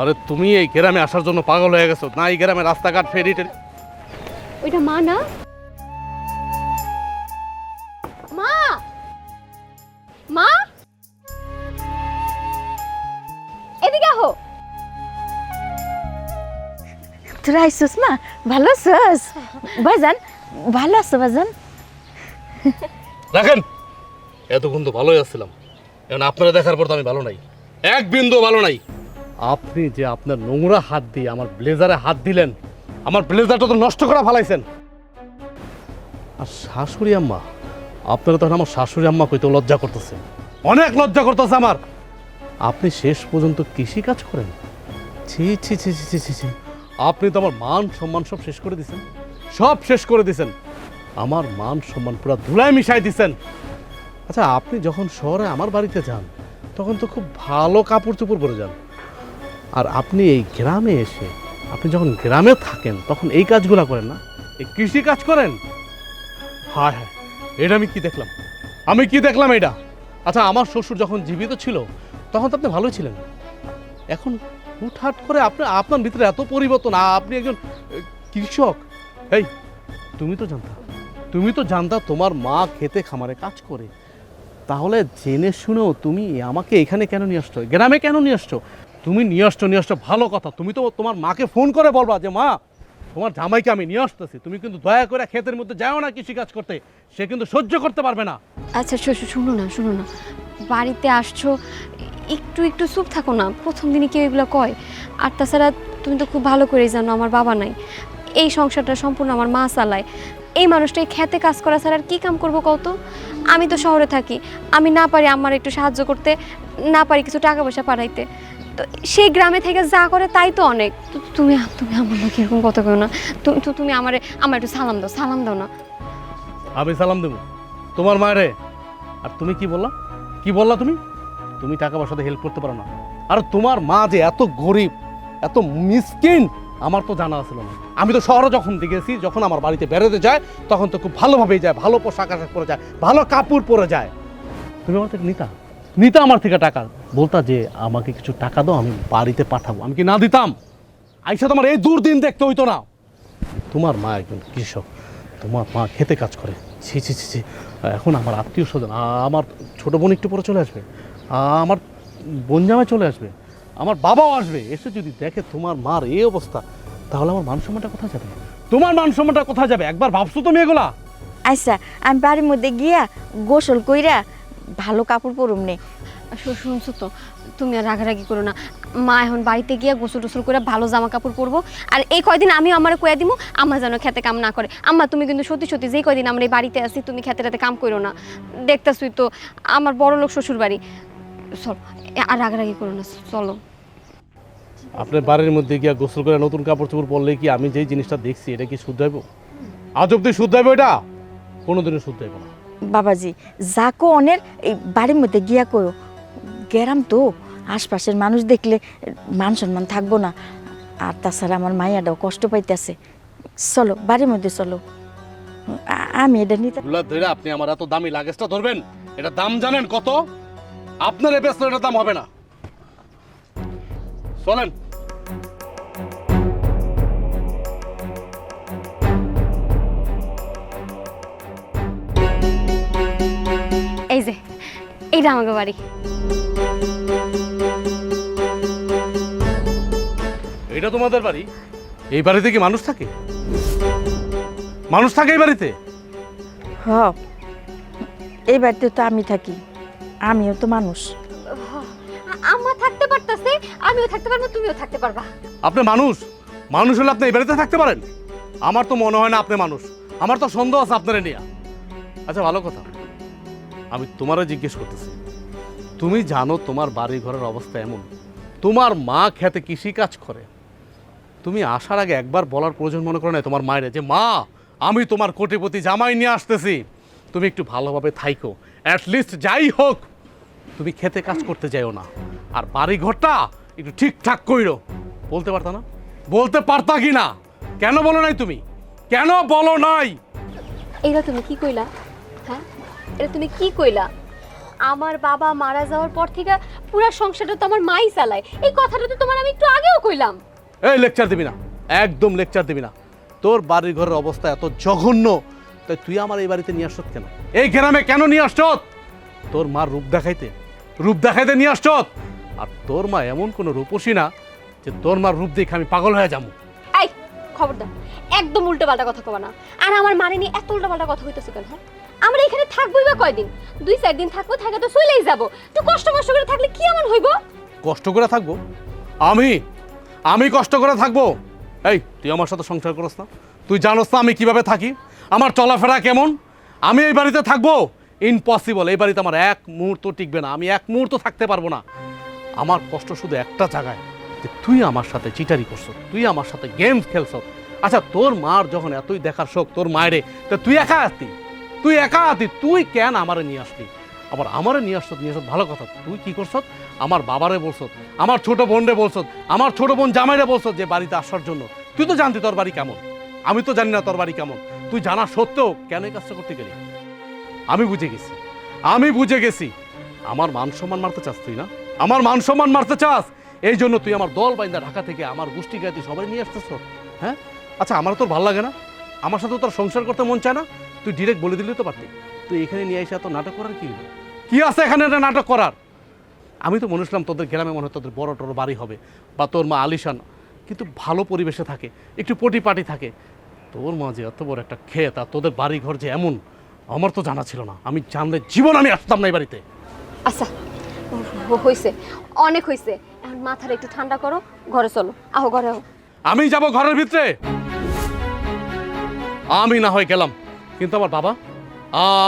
আরে তুমি এই গ্রামে আসার জন্য পাগল হয়ে গেছো না? এই গ্রামে রাস্তাঘাট ফেরি টেরি। ওইটা মা না? মা, মা, এদিকে আহো। তোরা আইসুস মা, ভালো আছিস? বাজান ভালো আছো বাজান? রাখেন, এতক্ষণ তো ভালোই আসছিলাম, এখন আপনারা দেখার পর তো আমি ভালো নাই, এক বিন্দু ভালো নাই। আপনি যে আপনার নোংরা হাত দিয়ে আমার ব্লেজারে হাত দিলেন, আমার ব্লেজারটা তো নষ্ট করা ফেলাইছেন। আর শাশুড়ি আম্মা, আপনারা তখন আমার শাশুড়ি আম্মা কইতে লজ্জা করতেছে, অনেক লজ্জা করতেছে আমার। আপনি শেষ পর্যন্ত কৃষি কাজ করেন? ছি ছি ছি ছি ছি ছি। আপনি তো আমার মান সম্মান সব শেষ করে দিছেন, সব শেষ করে দিছেন। আমার মান সম্মান পুরো ধুলায় মিশাই দিছেন। আচ্ছা, আপনি যখন শহরে আমার বাড়িতে যান তখন তো খুব ভালো কাপড় চোপড় পরে যান, আর আপনি এই গ্রামে এসে আপনি যখন গ্রামে থাকেন তখন এই কাজগুলো করেন না, এই কৃষি কাজ করেন। হায় হায়, এটা আমি কি দেখলাম, আমি কি দেখলাম এটা? আচ্ছা, আমার শ্বশুর যখন জীবিত ছিল তখন তো আপনি ভালোই ছিলেন, এখন হুটহাট করে আপনার ভিতরে এত পরিবর্তন। আপনি একজন কৃষক। এই, তুমি তো জানতা তোমার মা খেতে খামারে কাজ করে, তাহলে জেনে শুনেও তুমি আমাকে এখানে কেন নিয়ে আসছো, গ্রামে কেন নিয়ে আসছো? তুমি নিয়ে আসছো ভালো কথা, তুমি তো তোমার মাকে ফোন করে বলবা যে মা, তোমার জামাইকে আমি নিয়ে আসতেছি, তুমি কিন্তু দয়া করে ক্ষেতের মধ্যে যাও না কৃষি কাজ করতে, সে কিন্তু সহ্য করতে পারবে না। আচ্ছা শুনো না, বাড়িতে আসছো, একটু একটু চুপ থাকো না। প্রথম দিনে কেউ এগুলো কয়? আর তাছাড়া তুমি তো খুব ভালো করেই জানো আমার বাবা নাই, এই সংসারটা সম্পূর্ণ আমার মা চালায়। এই মানুষটাই খেতে কাজ করা ছাড়া আর কী কাম করবো কত? আমি তো শহরে থাকি, আমি না পারি আমার একটু সাহায্য করতে, না পারি কিছু টাকা পয়সা পাঠাইতে, তো সেই গ্রামে থেকে যা করে তাই তো অনেক। তুমি আমার লোক এরকম কথা কেউ না। তুমি আমার একটু সালাম দাও না। আমি সালাম দেবো তোমার মায়েরে? আর তুমি কি বললা তুমি টাকা পয়সাতে হেল্প করতে পারো না? আর তোমার মা যে এত গরিব, এত মিসকিন, আমার তো জানা ছিল না। আমি তো শহরে যখন দেখেছি, যখন আমার বাড়িতে বেরোতে যায় তখন তো খুব ভালোভাবেই যায়, ভালো পোশাক আশাক পরে যায়, ভালো কাপড় পরে যায়। তুমি আমার থেকে নিতা আমার থেকে টাকা, বলতা যে আমাকে কিছু টাকা দাও, আমি বাড়িতে পাঠাবো। আমি কি না দিতাম? আইসা তোমার এই দুর্দিন দেখতে হইতো না। তোমার মা একজন কৃষক, তোমার মা খেতে কাজ করে, ছি ছি ছি ছি। এখন আমার আত্মীয় স্বজন, আমার ছোটো বোন একটু পরে চলে আসবে, আমার বোন জামাই চলে আসবে, আমার বাবাও আসবে, এসে যদি দেখে তোমার মার এই অবস্থা, তাহলে আমার মান সম্মানটা কোথায় যাবে? তোমার মান সম্মানটা কোথায় যাবে? একবার ভাবছো তুমি এগুলা? আচ্ছা, আমি বাড়ির মধ্যে গিয়া গোসল কইরা ভালো কাপড় পরুম নে। শুনছো তো, তুমি আর রাগারাগি করো না। মা এখন বাড়িতে গিয়া গোসল টোসল করে ভালো জামা কাপড় পরবো, আর এই কয়দিন আমি আমার কয়া দিব আমার যেন খেতে কাম না করে। আম্মা, তুমি কিন্তু সত্যি যেই কয়দিন আমরা এই বাড়িতে আছি তুমি খেতে কাম করো না। দেখতেছই তো আমার বড় লোক শ্বশুর বাড়ি। চল, আর রাগারাগি করো না, চলো। আপনার বাড়ির মধ্যে গিয়া গোসল করে নতুন কাপড় চোপড় পরলে কি আমি যেই জিনিসটা দেখছি এটা কি শুদ্ধ হইব? আজ অব্দি শুদ্ধ হইব? এটা কোনোদিনও শুদ্ধ হইব না। বাবাজি, যা কো অনের এই বাড়ির মধ্যে গিয়া কয়ো। গেরাম তো, আশপাশের মানুষ দেখলে মান সম্মান থাকবো না, আর তাছাড়া আমার মাইয়াটাও কষ্ট পাইতেছে। চলো বাড়ির মধ্যে চলো, আমি এটা নিতে। ধরে আপনি আমার এত দামি লাগেজটা ধরবেন, এটা দাম জানেন কত? আপনার এই বেচলে এটার দাম হবে না। চলেন। এই যে এইটা আমাকে বাড়ি। এটা তোমাদের বাড়ি? এই বাড়িতে কি মানুষ থাকে? মানুষ থাকে এই বাড়িতে? হ, এই বাড়িতে তো আমি থাকি, আমিও তো মানুষ। আম্মা থাকতে পারতাছে, আমিও থাকতে পারবো, তুমিও থাকতে পারবা। আপনি মানুষ হলে আপনি এই বাড়িতে থাকতে পারেন? আমার তো মনে হয় না আপনি মানুষ, আমার তো সন্দেহ আছে আপনারা নিয়ে। আচ্ছা, ভালো কথা, আমি তোমারও জিজ্ঞেস করতেছি, তুমি জানো তোমার বাড়ি ঘরের অবস্থা এমন, তোমার মা খেতে কৃষি কাজ করে, তুমি আসার আগে একবার বলার প্রয়োজন মনে করো না তোমার মায়ের যে মা, আমি তোমার কোটিপতি জামাই নিয়ে আসতেছি, তুমি একটু ভালোভাবে থাইকো, অ্যাটলিস্ট যাই হোক তুমি খেতে কাজ করতে যাইও না, আর বাড়ি ঘরটা একটু ঠিকঠাক কইরো। বলতে পারতা না? বলতে পারতা কি না? কেন বলো নাই তুমি? কেন বলো নাই? এইটা তুমি কি কইলা? হ্যাঁ, এটা তুমি কি কইলা? আমার বাবা মারা যাওয়ার পর থেকে পুরো সংসারটা তো আমার মাই চালায়, এই কথাটা তো তোমার আমি একটু আগেও কইলাম। এই লেকচার দিবি না, একদম লেকচার দিবি না। তোর বাড়ির ঘরের অবস্থা এত জঘন্য, তাই তুই আমার এই বাড়িতে নিয়ে আসছত কেন? এই গ্রামে কেন নিয়ে আসছত? তোর মার রূপ দেখাইতে নিয়ে আসছত। আর তোর মা এমন কোনো রূপসী না যে তোর মার রূপ দেখে আমি পাগল হয়ে যাবো। এই খবরদার, একদম উল্টো পাল্টা কথা কবা না। আর আমার মানে নিয়ে এত উল্টো পাল্টা কথা হইতেছে কেন? হ্যাঁ, আমরা এখানে থাকবোই বা কয়দিন? 2-4 দিন থাকবো, থাকে তো চলেই যাবো। তো কষ্ট করে থাকলে কি এমন হইব? কষ্ট করে থাকবো? আমি কষ্ট করে থাকবো? এই তুই আমার সাথে সংসার করস না? তুই জানোস না আমি কিভাবে থাকি, আমার চলাফেরা কেমন? আমি এই বাড়িতে থাকবো? ইম্পসিবল। এই বাড়িতে আমার এক মুহূর্ত টিকবে না, আমি এক মুহূর্ত থাকতে পারবো না। আমার কষ্ট শুধু একটা জায়গায়, যে তুই আমার সাথে চিটারি করছ, তুই আমার সাথে গেমস খেলছ। আচ্ছা, তোর মার যখন এতই দেখার শোক তোর মায়েরে, তো তুই একা আতি, তুই কেন আমারে নিয়ে আসলি? আবার আমারে নিয়ে আসত ভালো কথা, তুই কি করছ? আমার বাবারে বলছ, আমার ছোট বোনরে বলছ, আমার ছোট বোন জামাইরে বলছ যে বাড়িতে আসার জন্য। তুই তো জানতি তোর বাড়ি কেমন, আমি তো জানি না তোর বাড়ি কেমন। তুই জানা সত্ত্বেও কেন এই কাজটা করতে গেলি? আমি বুঝে গেছি আমার মান সম্মান মারতে চাস তুই না, আমার মান সম্মান মারতে চাস। এই জন্য তুই আমার দল বাইন্দা ঢাকা থেকে আমার গোষ্ঠী গায়ে তুই সবাই নিয়ে আসতেছ। হ্যাঁ, আচ্ছা, আমার তোর ভালো লাগে না? আমার সাথে তোর সংসার করতে মন চায় না? তুই ডিরেক্ট বলে দিলেই তো পারতি। তুই এখানে নিয়ে এসে এত নাটক করার কি আছে এখানে? এটা নাটক করার? আমি তো মনে ছিলাম তোদের গ্রামে মনে হয় তোদের বড় টড় বাড়ি হবে, বা তোর মা আলিশান, কিন্তু ভালো পরিবেশে থাকে, একটু পটিপাটি থাকে। তোর মা যে এত বড় একটা ক্ষেত, আর তোদের বাড়ি ঘর যে এমন, আমার তো জানা ছিল না। আমি জানলে জীবন আমি আসতাম না এই বাড়িতে। আচ্ছা, হইছে, অনেক হইছে। এখন মাথাটা একটু ঠান্ডা করো, ঘরে চলো। আহো, ঘরে আহো। আমি যাব ঘরের ভিতরে? আমি না হয় গেলাম, কিন্তু আমার বাবা,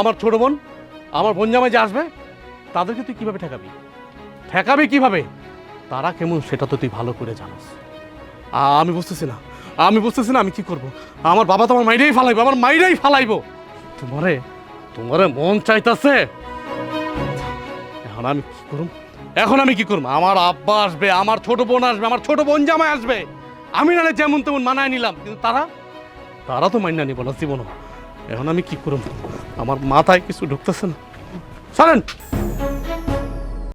আমার ছোট বোন, আমার বোন জামাই যে আসবে, তাদেরকে তুই কিভাবে ঠেকাবি কিভাবে? তারা কেমন সেটা তো তুই ভালো করে জানাস। আমি বুঝতেছি না আমি কি করব। আমার বাবা তো আমার মাইরেই ফালাইবো। তোমারে মন চাইতাছে। এখন আমি কি করব? আমার আব্বা আসবে, আমার ছোট বোন আসবে, আমার ছোট বোন জামাই আসবে। আমি না যেমন তেমন মানায় নিলাম, কিন্তু তারা তো মাইনা নিব না জীবনও। এখন আমি কি করব? আমার মাথায় কিছু ঢুকতেছে না। চলেন।